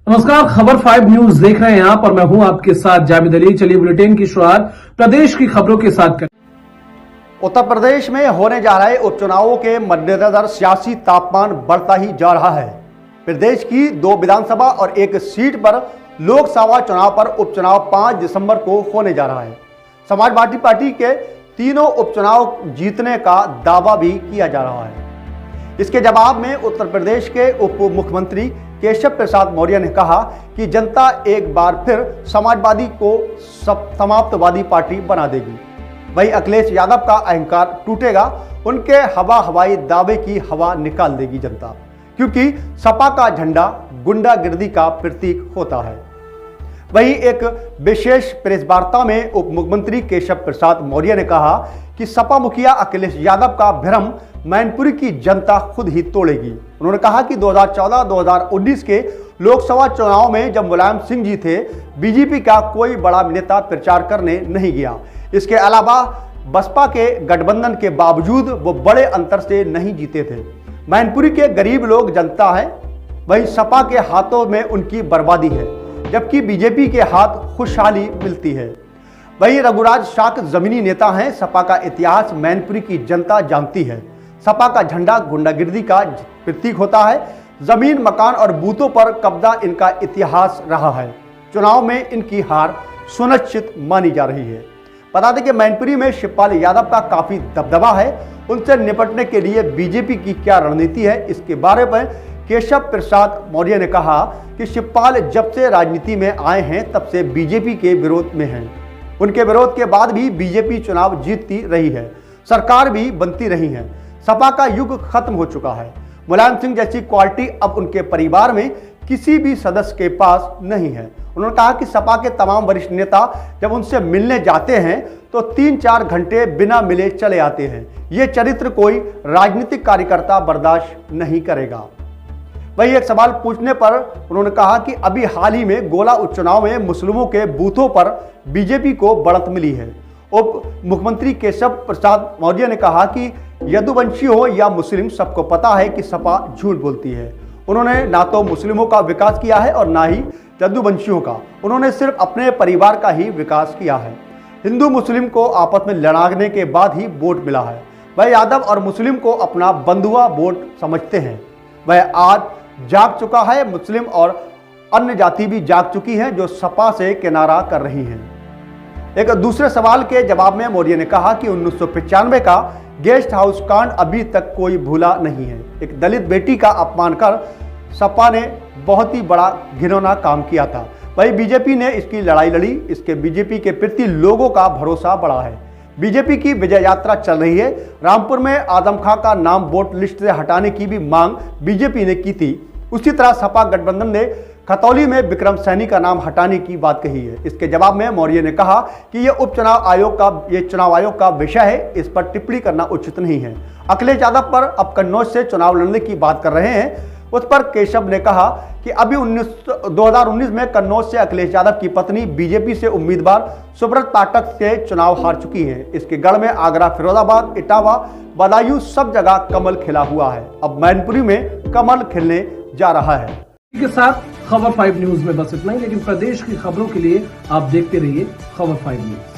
नमस्कार, खबर 5 न्यूज देख रहे हैं आप और मैं हूं आपके साथ जावेद अली। चलिए बुलेटिन की शुरुआत प्रदेश की खबरों के साथ करें। उत्तर प्रदेश में होने जा रहे उपचुनावों के मद्देनजर सियासी तापमान बढ़ता ही जा रहा है। प्रदेश की 2 विधानसभा और 1 सीट पर लोकसभा चुनाव पर उपचुनाव 5 दिसंबर को होने जा रहा है। समाजवादी पार्टी के तीनों उपचुनाव जीतने का दावा भी किया जा रहा है। इसके जवाब में उत्तर प्रदेश के उप मुख्यमंत्री केशव प्रसाद मौर्य ने कहा कि जनता एक बार फिर समाजवादी को समाप्तवादी पार्टी बना देगी। वहीं अखिलेश यादव का अहंकार टूटेगा, उनके हवाई दावे की हवा निकाल देगी जनता, क्योंकि सपा का झंडा गुंडागिर्दी का प्रतीक होता है। वहीं एक विशेष प्रेस वार्ता में उप मुख्यमंत्री केशव प्रसाद मौर्य ने कहा कि सपा मुखिया अखिलेश यादव का भ्रम मैनपुरी की जनता खुद ही तोड़ेगी। उन्होंने कहा कि 2014-2019 के लोकसभा चुनाव में जब मुलायम सिंह जी थे, बीजेपी का कोई बड़ा नेता प्रचार करने नहीं गया। इसके अलावा बसपा के गठबंधन के बावजूद वो बड़े अंतर से नहीं जीते थे। मैनपुरी के गरीब लोग जनता है, वहीं सपा के हाथों में उनकी बर्बादी है, जबकि बीजेपी के हाथ खुशहाली मिलती है। वहीं रघुराज शाक जमीनी नेता हैं। सपा का इतिहास मैनपुरी की जनता जानती है। सपा का झंडा गुंडागिर्दी का प्रतीक होता है। जमीन, मकान और बूथों पर कब्जा इनका इतिहास रहा है। चुनाव में इनकी हार सुनिश्चित मानी जा रही है। बता दें कि मैनपुरी में शिवपाल यादव का काफी दबदबा है। उनसे निपटने के लिए बीजेपी की क्या रणनीति है, इसके बारे में केशव प्रसाद मौर्य ने कहा कि शिवपाल जब से राजनीति में आए हैं तब से बीजेपी के विरोध में हैं। उनके विरोध के बाद भी बीजेपी चुनाव जीतती रही है, सरकार भी बनती रही है। सपा का युग खत्म हो चुका है। मुलायम सिंह जैसी क्वालिटी अब उनके परिवार में किसी भी सदस्य के पास नहीं है। उन्होंने कहा कि सपा के तमाम वरिष्ठ नेता जब उनसे मिलने जाते हैं तो 3-4 घंटे बिना मिले चले आते हैं। ये चरित्र कोई राजनीतिक कार्यकर्ता बर्दाश्त नहीं करेगा। वही एक सवाल पूछने पर उन्होंने कहा कि अभी हाल ही में गोला उपचुनाव में मुस्लिमों के बूथों पर बीजेपी को बढ़त मिली है। उप मुख्यमंत्री केशव प्रसाद मौर्य ने कहा कि यदुवंशी हो या मुस्लिम, सबको पता है कि सपा झूठ बोलती है। उन्होंने ना तो मुस्लिमों का विकास किया है और ना ही यदुवंशियों का। उन्होंने सिर्फ अपने परिवार का ही विकास किया है। हिंदू मुस्लिम को आपस में लड़ाने के बाद ही वोट मिला है। वह यादव और मुस्लिम को अपना बंधुआ वोट समझते हैं। वह आज जाग चुका है। मुस्लिम और अन्य जाति भी जाग चुकी हैं जो सपा से किनारा कर रही हैं। एक दूसरे सवाल के जवाब में मौर्य ने कहा कि 1995 का गेस्ट हाउस कांड अभी तक कोई भूला नहीं है। एक दलित बेटी का अपमान कर सपा ने बहुत ही बड़ा घिनौना काम किया था। वही बीजेपी ने इसकी लड़ाई लड़ी। इसके बीजेपी के प्रति लोगों का भरोसा बढ़ा है। बीजेपी की विजय यात्रा चल रही है। रामपुर में आजम खां का नाम वोट लिस्ट से हटाने की भी मांग बीजेपी ने की थी। उसी तरह सपा गठबंधन ने खतौली में विक्रम सैनी का नाम हटाने की बात कही है। इसके जवाब में मौर्य ने कहा कि ये चुनाव आयोग का विषय है, इस पर टिप्पणी करना उचित नहीं है। अखिलेश यादव पर अब कन्नौज से चुनाव लड़ने की बात कर रहे हैं। उस पर केशव ने कहा कि अभी 2019 में कन्नौज से अखिलेश यादव की पत्नी बीजेपी से उम्मीदवार सुब्रत पाठक से चुनाव हार चुकी है। इसके गढ़ में आगरा, फिरोजाबाद, इटावा, बदायूं सब जगह कमल खिला हुआ है। अब मैनपुरी में कमल खिलने जा रहा है। के साथ खबर 5 न्यूज में बस इतना ही, लेकिन प्रदेश की खबरों के लिए आप देखते रहिए खबर 5 न्यूज।